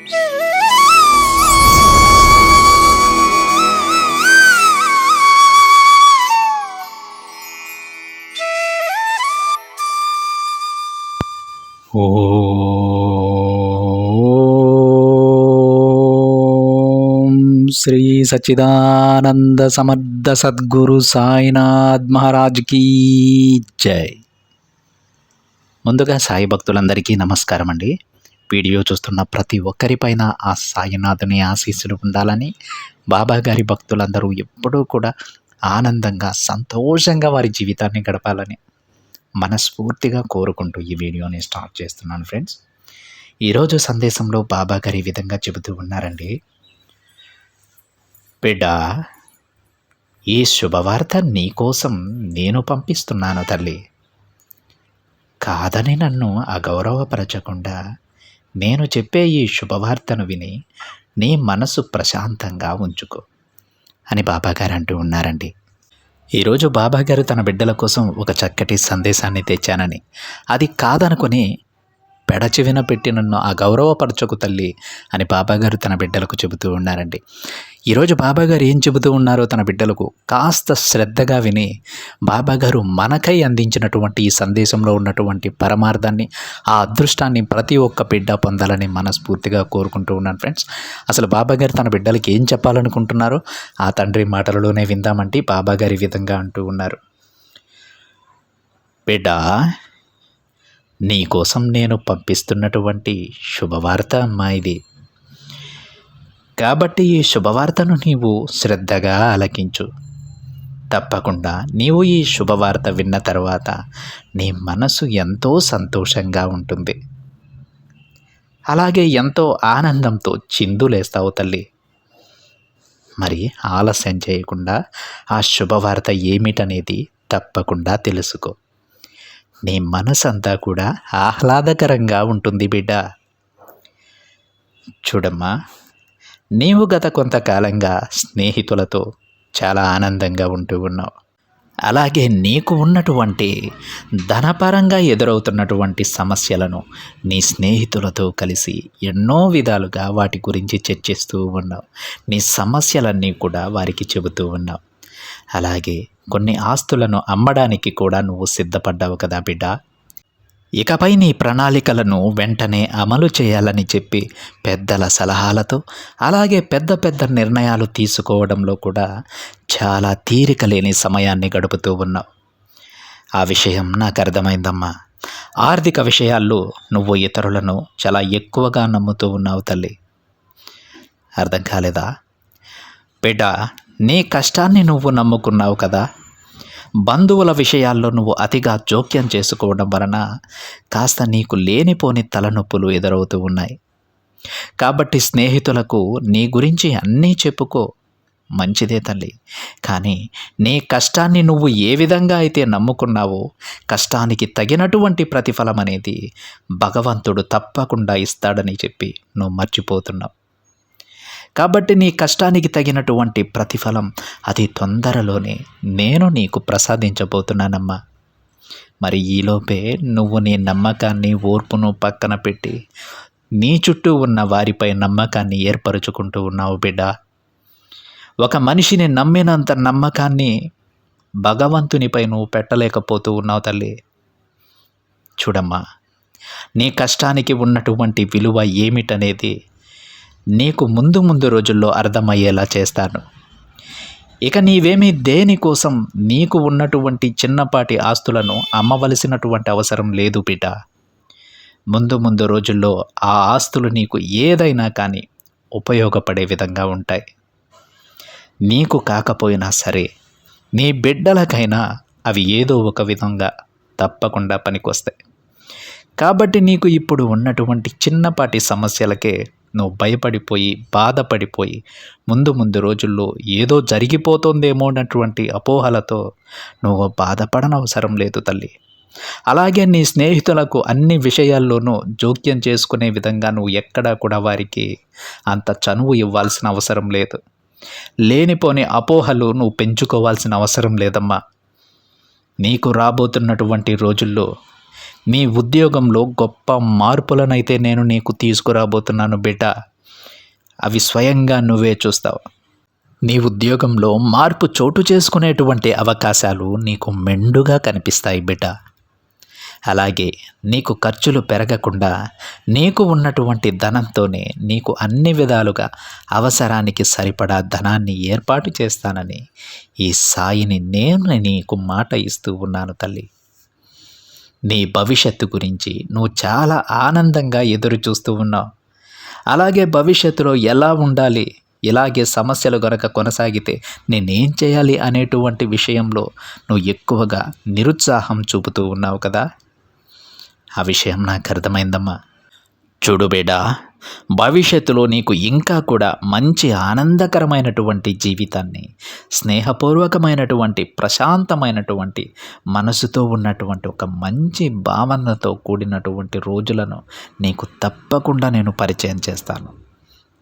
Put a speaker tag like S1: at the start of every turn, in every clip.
S1: ఓం శ్రీ సచ్చిదానంద సమర్థ సద్గురు సాయినాథ్ మహారాజ్ కీ జై. ముందుగా సాయి భక్తులందరికీ నమస్కారం అండి. వీడియో చూస్తున్న ప్రతి ఒక్కరిపైన ఆ సాయినాథుని ఆశీస్సులు ఉండాలని, బాబా గారి భక్తులందరూ ఎప్పుడూ కూడా ఆనందంగా సంతోషంగా వారి జీవితాన్ని గడపాలని మనస్ఫూర్తిగా కోరుకుంటూ ఈ వీడియోని స్టార్ట్ చేస్తున్నాను ఫ్రెండ్స్. ఈరోజు సందేశంలో బాబా గారు ఈ విధంగా చెబుతూ ఉన్నారండి. బిడ్డ, ఈ శుభవార్త నీకోసం నేను పంపిస్తున్నాను తల్లి. కాదని నన్ను అగౌరవపరచకుండా నేను చెప్పే ఈ శుభవార్తను విని నీ మనసు ప్రశాంతంగా ఉంచుకో అని బాబాగారు అంటూ ఉన్నారండి. ఈరోజు బాబాగారు తన బిడ్డల కోసం ఒక చక్కటి సందేశాన్ని తెచ్చానని, అది కాదనుకొని పెడచెవిన పెట్టి నన్ను అగౌరవపరచకు తల్లి అని బాబాగారు తన బిడ్డలకు చెబుతూ ఉన్నారండి. ఈరోజు బాబాగారు ఏం చెబుతూ ఉన్నారో తన బిడ్డలకు కాస్త శ్రద్ధగా విని బాబాగారు మనకై అందించినటువంటి ఈ సందేశంలో ఉన్నటువంటి పరమార్థాన్ని, ఆ అదృష్టాన్ని ప్రతి ఒక్క బిడ్డ పొందాలని మనస్ఫూర్తిగా కోరుకుంటూ ఉన్నాను ఫ్రెండ్స్. అసలు బాబాగారు తన బిడ్డలకి ఏం చెప్పాలనుకుంటున్నారో ఆ తండ్రి మాటలలోనే విందామంటే బాబాగారు ఈ విధంగా అంటూ ఉన్నారు. బిడ్డ, నీకోసం నేను పంపిస్తున్నటువంటి శుభవార్త అమ్మా ఇది. కాబట్టి ఈ శుభవార్తను నీవు శ్రద్ధగా ఆలకించు. తప్పకుండా నీవు ఈ శుభవార్త విన్న తర్వాత నీ మనసు ఎంతో సంతోషంగా ఉంటుంది. అలాగే ఎంతో ఆనందంతో చిందులేస్తావు తల్లి. మరి ఆలస్యం చేయకుండా ఆ శుభవార్త ఏమిటనేది తప్పకుండా తెలుసుకో. నీ మనసంతా కూడా ఆహ్లాదకరంగా ఉంటుంది బిడ్డ. చూడమ్మా, నీవు గత కొంతకాలంగా స్నేహితులతో చాలా ఆనందంగా ఉంటూ ఉన్నావు. అలాగే నీకు ఉన్నటువంటి ధనపరంగా ఎదురవుతున్నటువంటి సమస్యలను నీ స్నేహితులతో కలిసి ఎన్నో విధాలుగా వాటి గురించి చర్చిస్తూ ఉన్నావు. నీ సమస్యలన్నీ కూడా వారికి చెబుతూ ఉన్నావు. అలాగే కొన్ని ఆస్తులను అమ్మడానికి కూడా నువ్వు సిద్ధపడ్డావు కదా బిడ్డ. ఇకపై నీ ప్రణాళికలను వెంటనే అమలు చేయాలని చెప్పి పెద్దల సలహాలతో, అలాగే పెద్ద పెద్ద నిర్ణయాలు తీసుకోవడంలో కూడా చాలా తీరిక లేని సమయాన్ని గడుపుతూ ఉన్నావు. ఆ విషయం నాకు అర్థమైందమ్మా. ఆర్థిక విషయాల్లో నువ్వు ఇతరులను చాలా ఎక్కువగా నమ్ముతూ ఉన్నావు తల్లి. అర్థం కాలేదా బిడ్డ? నీ కష్టాన్ని నువ్వు నమ్ముకున్నావు కదా. బంధువుల విషయాల్లో నువ్వు అతిగా జోక్యం చేసుకోవడం వలన కాస్త నీకు లేనిపోని తలనొప్పులు ఎదురవుతూ ఉన్నాయి. కాబట్టి స్నేహితులకు నీ గురించి అన్నీ చెప్పుకో, మంచిదే తల్లి. కానీ నీ కష్టాన్ని నువ్వు ఏ విధంగా అయితే నమ్ముకున్నావో కష్టానికి తగినటువంటి ప్రతిఫలం అనేది భగవంతుడు తప్పకుండా ఇస్తాడని చెప్పి నువ్వు మర్చిపోతున్నావు. కాబట్టి నీ కష్టానికి తగినటువంటి ప్రతిఫలం అతి తొందరలోనే నేను నీకు ప్రసాదించబోతున్నానమ్మా. మరి ఈలోపే నువ్వు నీ నమ్మకాన్ని, ఓర్పును పక్కన పెట్టి నీ చుట్టూ ఉన్న వారిపై నమ్మకాన్ని ఏర్పరచుకుంటూ ఉన్నావు బిడ్డ. ఒక మనిషిని నమ్మినంత నమ్మకాన్ని భగవంతునిపై నువ్వు పెట్టలేకపోతూ ఉన్నావు తల్లి. చూడమ్మా, నీ కష్టానికి ఉన్నటువంటి విలువ ఏమిటనేది నీకు ముందు ముందు రోజుల్లో అర్థమయ్యేలా చేస్తాను. ఇక నీవేమీ దేనికోసం నీకు ఉన్నటువంటి చిన్నపాటి ఆస్తులను అమ్మవలసినటువంటి అవసరం లేదు బిడ్డ. ముందు ముందు రోజుల్లో ఆ ఆస్తులు నీకు ఏదైనా కానీ ఉపయోగపడే విధంగా ఉంటాయి. నీకు కాకపోయినా సరే నీ బిడ్డలకైనా అవి ఏదో ఒక విధంగా తప్పకుండా పనికొస్తాయి. కాబట్టి నీకు ఇప్పుడు ఉన్నటువంటి చిన్నపాటి సమస్యలకే నువ్వు భయపడిపోయి, బాధపడిపోయి ముందు ముందు రోజుల్లో ఏదో జరిగిపోతుందేమో అన్నటువంటి అపోహలతో నువ్వు బాధపడనవసరం లేదు తల్లి. అలాగే నీ స్నేహితులకు అన్ని విషయాల్లోనూ జోక్యం చేసుకునే విధంగా నువ్వు ఎక్కడా కూడా వారికి అంత చనువు ఇవ్వాల్సిన అవసరం లేదు. లేనిపోని అపోహలు నువ్వు పెంచుకోవాల్సిన అవసరం లేదమ్మా. నీకు రాబోతున్నటువంటి రోజుల్లో నీ ఉద్యోగంలో గొప్ప మార్పులనైతే నేను నీకు తీసుకురాబోతున్నాను బిడ్డ. అవి స్వయంగా నువ్వే చూస్తావు. నీ ఉద్యోగంలో మార్పు చోటు చేసుకునేటువంటి అవకాశాలు నీకు మెండుగా కనిపిస్తాయి బిడ్డ. అలాగే నీకు ఖర్చులు పెరగకుండా నీకు ఉన్నటువంటి ధనంతోనే నీకు అన్ని విధాలుగా అవసరానికి సరిపడా ధనాన్ని ఏర్పాటు చేస్తానని ఈ సాయిని నేను నీకు మాట ఇస్తూ ఉన్నాను తల్లి. నీ భవిష్యత్తు గురించి నువ్వు చాలా ఆనందంగా ఎదురు చూస్తూ ఉన్నావు. అలాగే భవిష్యత్తులో ఎలా ఉండాలి, ఇలాగే సమస్యలు గనక కొనసాగితే నేనేం చేయాలి అనేటువంటి విషయంలో నువ్వు ఎక్కువగా నిరుత్సాహం చూపుతూ ఉన్నావు కదా. ఆ విషయం నాకు అర్థమైందమ్మా. చూడు బేడా, భవిష్యత్తులో నీకు ఇంకా కూడా మంచి ఆనందకరమైనటువంటి జీవితాన్ని, స్నేహపూర్వకమైనటువంటి ప్రశాంతమైనటువంటి మనసుతో ఉన్నటువంటి ఒక మంచి భావనతో కూడినటువంటి రోజులను నీకు తప్పకుండా నేను పరిచయం చేస్తాను.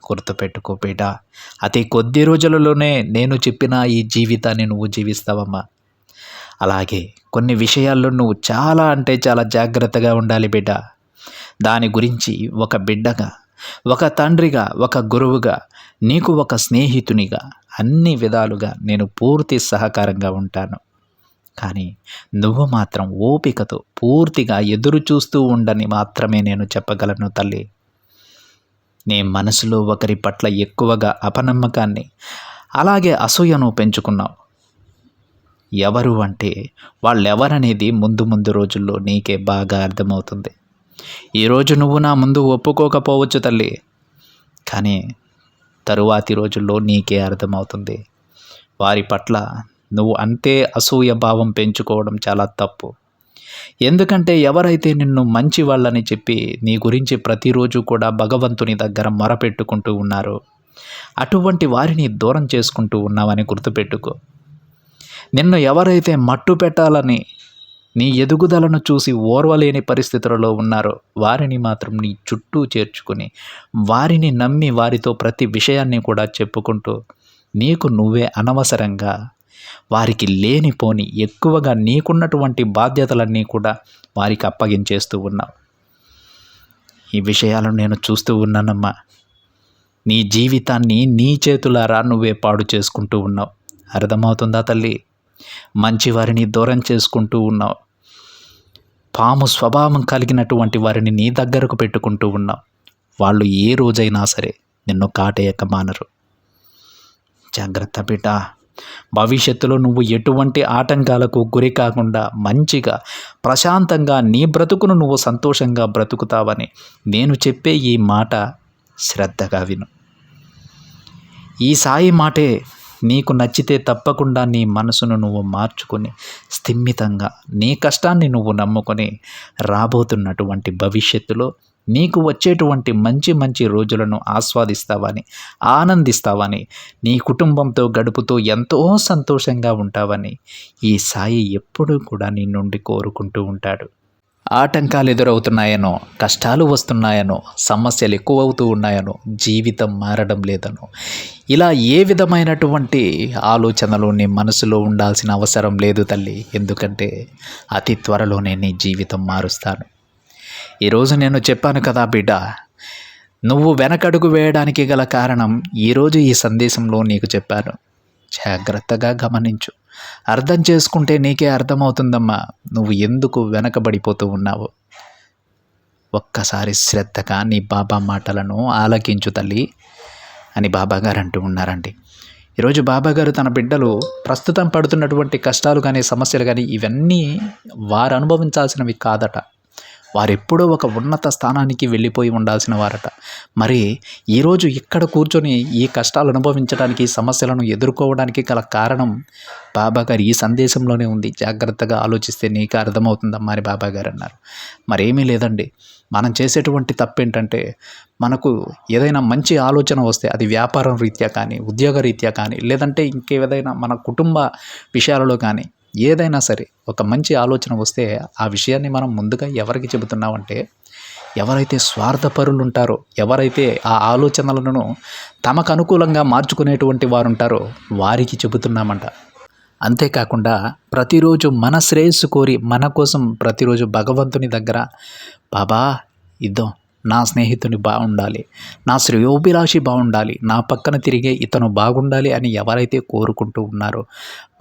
S1: గుర్తుపెట్టుకో బేటా, అతి కొద్ది రోజులలోనే నేను చెప్పిన ఈ జీవితాన్ని నువ్వు జీవిస్తావమ్మా. అలాగే కొన్ని విషయాల్లో నువ్వు చాలా అంటే చాలా జాగ్రత్తగా ఉండాలి బిడ్డ. దాని గురించి ఒక బిడ్డగా, ఒక తండ్రిగా, ఒక గురువుగా, నీకు ఒక స్నేహితునిగా అన్ని విధాలుగా నేను పూర్తి సహకారంగా ఉంటాను. కానీ నువ్వు మాత్రం ఓపికతో పూర్తిగా ఎదురు చూస్తూ ఉండని మాత్రమే నేను చెప్పగలను తల్లి. నీ మనసులో ఒకరి పట్ల ఎక్కువగా అపనమ్మకాన్ని, అలాగే అసూయను పెంచుకున్నావు. ఎవరు అంటే వాళ్ళెవరనేది ముందు ముందు రోజుల్లో నీకే బాగా అర్థమవుతుంది. ఈరోజు నువ్వు నా ముందు ఒప్పుకోకపోవచ్చు తల్లి, కానీ తరువాతి రోజుల్లో నీకే అర్థమవుతుంది. వారి పట్ల నువ్వు అంతే అసూయ భావం పెంచుకోవడం చాలా తప్పు. ఎందుకంటే ఎవరైతే నిన్ను మంచి వాళ్ళని చెప్పి నీ గురించి ప్రతిరోజు కూడా భగవంతుని దగ్గర మొరపెట్టుకుంటూ ఉన్నారో అటువంటి వారిని దూరం చేసుకుంటూ ఉన్నావని గుర్తుపెట్టుకో. నిన్ను ఎవరైతే మట్టు పెట్టాలని, నీ ఎదుగుదలను చూసి ఓర్వలేని పరిస్థితులలో ఉన్నారో వారిని మాత్రం నీ చుట్టూ చేర్చుకుని, వారిని నమ్మి వారితో ప్రతి విషయాన్ని కూడా చెప్పుకుంటూ నీకు నువ్వే అనవసరంగా వారికి లేనిపోని ఎక్కువగా నీకున్నటువంటి బాధ్యతలన్నీ కూడా వారికి అప్పగించేస్తూ ఉన్నావు. ఈ విషయాలను నేను చూస్తూ ఉన్నానమ్మా. నీ జీవితాన్ని నీ చేతులారా నువ్వే పాడు చేసుకుంటూ ఉన్నావు. అర్థమవుతుందా తల్లి? మంచివారిని దూరం చేసుకుంటూ ఉన్నావు. పాము స్వభావం కలిగినటువంటి వారిని నీ దగ్గరకు పెట్టుకుంటూ ఉన్నావు. వాళ్ళు ఏ రోజైనా సరే నిన్ను కాటేయక మానరు. జాగ్రత్త బిడ్డ. భవిష్యత్తులో నువ్వు ఎటువంటి ఆటంకాలకు గురి కాకుండా మంచిగా ప్రశాంతంగా నీ బ్రతుకును నువ్వు సంతోషంగా బ్రతుకుతావని నేను చెప్పే ఈ మాట శ్రద్ధగా విను. ఈ సాయి మాటే నీకు నచ్చితే తప్పకుండా నీ మనసును నువ్వు మార్చుకొని స్థిమితంగా నీ కష్టాన్ని నువ్వు నమ్ముకొని రాబోతున్నటువంటి భవిష్యత్తులో నీకు వచ్చేటువంటి మంచి మంచి రోజులను ఆస్వాదిస్తావని, ఆనందిస్తావని, నీ కుటుంబంతో గడుపుతూ ఎంతో సంతోషంగా ఉంటావని ఈ సాయి ఎప్పుడూ కూడా నీ నుండి కోరుకుంటూ ఉంటాడు. ఆటంకాలు ఎదురవుతున్నాయనో, కష్టాలు వస్తున్నాయనో, సమస్యలు ఎక్కువవుతూ ఉన్నాయనో, జీవితం మారడం లేదనో, ఇలా ఏ విధమైనటువంటి ఆలోచనలు నీ మనసులో ఉండాల్సిన అవసరం లేదు తల్లి. ఎందుకంటే అతి త్వరలోనే నీ జీవితం మారుస్తాను. ఈరోజు నేను చెప్పాను కదా బిడ్డ, నువ్వు వెనకడుగు వేయడానికి గల కారణం ఈరోజు ఈ సందేశంలో నీకు చెప్పాను. జాగ్రత్తగా గమనించు. అర్థం చేసుకుంటే నీకే అర్థమవుతుందమ్మా నువ్వు ఎందుకు వెనకబడిపోతూ ఉన్నావు. ఒక్కసారి శ్రద్ధగా నీ బాబా మాటలను ఆలకించు తల్లి అని బాబాగారు అంటూ ఉన్నారండి. ఈరోజు బాబాగారు తన బిడ్డలు ప్రస్తుతం పడుతున్నటువంటి కష్టాలు కానీ, సమస్యలు కానీ ఇవన్నీ వారు అనుభవించాల్సినవి కాదట. వారెప్పుడో ఒక ఉన్నత స్థానానికి వెళ్ళిపోయి ఉండాల్సిన వారట. మరి ఈరోజు ఇక్కడ కూర్చొని ఈ కష్టాలు అనుభవించడానికి, సమస్యలను ఎదుర్కోవడానికి గల కారణం బాబాగారు ఈ సందేశంలోనే ఉంది. జాగ్రత్తగా ఆలోచిస్తే నీకు అర్థమవుతుందమ్మా అని బాబాగారు అన్నారు. మరేమీ లేదండి, మనం చేసేటువంటి తప్పేంటంటే మనకు ఏదైనా మంచి ఆలోచన వస్తే అది వ్యాపారం రీత్యా కానీ, ఉద్యోగ రీత్యా కానీ, లేదంటే ఇంకేదైనా మన కుటుంబ విషయాలలో కానీ ఏదైనా సరే ఒక మంచి ఆలోచన వస్తే ఆ విషయాన్ని మనం ముందుగా ఎవరికి చెబుతున్నామంటే ఎవరైతే స్వార్థపరులు ఉంటారో, ఎవరైతే ఆ ఆలోచనలను తమకు అనుకూలంగా మార్చుకునేటువంటి వారు ఉంటారో వారికి చెబుతున్నామంట. అంతేకాకుండా ప్రతిరోజు మన శ్రేయస్సు కోరి మన కోసం ప్రతిరోజు భగవంతుని దగ్గర బాబా ఇద్దాం, నా స్నేహితుని బాగుండాలి, నా శ్రేయోభిలాషి బాగుండాలి, నా పక్కన తిరిగే ఇతను బాగుండాలి అని ఎవరైతే కోరుకుంటూ ఉన్నారో,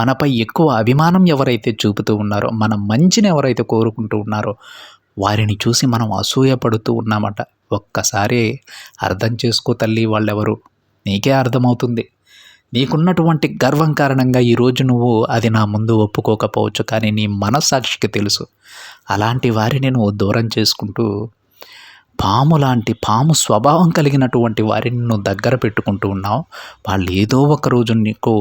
S1: మనపై ఎక్కువ అభిమానం ఎవరైతే చూపుతూ ఉన్నారో, మన మంచిని ఎవరైతే కోరుకుంటూ ఉన్నారో వారిని చూసి మనం అసూయపడుతూ ఉన్నామట. ఒక్కసారి అర్థం చేసుకో తల్లి, వాళ్ళెవరు నీకే అర్థమవుతుంది. నీకున్నటువంటి గర్వం కారణంగా ఈరోజు నువ్వు అది నా ముందు ఒప్పుకోకపోవచ్చు, కానీ నీ మనస్సాక్షికి తెలుసు. అలాంటి వారిని నువ్వు దూరం చేసుకుంటూ పాము స్వభావం కలిగినటువంటి వారిని నువ్వు దగ్గర పెట్టుకుంటూ ఉన్నావు. వాళ్ళు ఏదో ఒక రోజు నీకు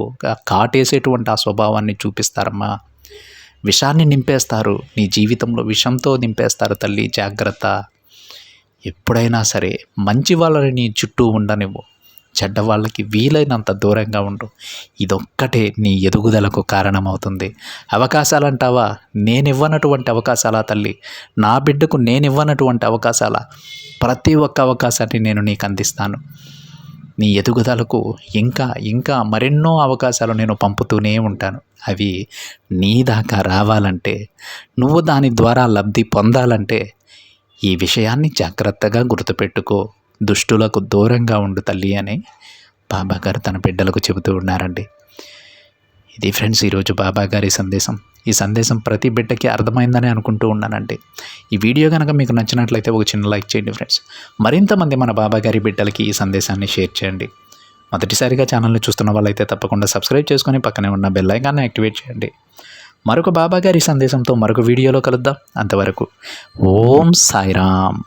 S1: కాటేసేటువంటి ఆ స్వభావాన్ని చూపిస్తారమ్మా. విషాన్ని నింపేస్తారు, నీ జీవితంలో విషంతో నింపేస్తారు తల్లి, జాగ్రత్త. ఎప్పుడైనా సరే మంచి వాళ్ళని నీ చుట్టూ ఉండనివ్వు, చెడ్డ వాళ్ళకి వీలైనంత దూరంగా ఉండు. ఇదొక్కటే నీ ఎదుగుదలకు కారణమవుతుంది. అవకాశాలంటావా, నేనివ్వనటువంటి అవకాశాలా తల్లి? నా బిడ్డకు నేనివ్వనటువంటి అవకాశాలా? ప్రతి ఒక్క అవకాశాన్ని నేను నీకు అందిస్తాను. నీ ఎదుగుదలకు ఇంకా ఇంకా మరెన్నో అవకాశాలు నేను పంపుతూనే ఉంటాను. అవి నీ దాకా రావాలంటే, నువ్వు దాని ద్వారా లబ్ధి పొందాలంటే ఈ విషయాన్ని జాగ్రత్తగా గుర్తుపెట్టుకో. దుష్టులకు దూరంగా ఉండు తల్లి అని బాబాగారు తన బిడ్డలకు చెబుతూ ఉన్నారండి. ఇది ఫ్రెండ్స్ ఈరోజు బాబాగారి సందేశం. ఈ సందేశం ప్రతి బిడ్డకి అర్థమైందని అనుకుంటూ ఉన్నానండి. ఈ వీడియో కనుక మీకు నచ్చినట్లయితే ఒక చిన్న లైక్ చేయండి ఫ్రెండ్స్. మరింతమంది మన బాబాగారి బిడ్డలకి ఈ సందేశాన్ని షేర్ చేయండి. మొదటిసారిగా ఛానల్ని చూస్తున్న వాళ్ళైతే తప్పకుండా సబ్స్క్రైబ్ చేసుకొని పక్కనే ఉన్న బెల్ ఐకాన్ని యాక్టివేట్ చేయండి. మరొక బాబాగారి సందేశంతో మరొక వీడియోలో కలుద్దాం. అంతవరకు ఓం సాయిరామ్.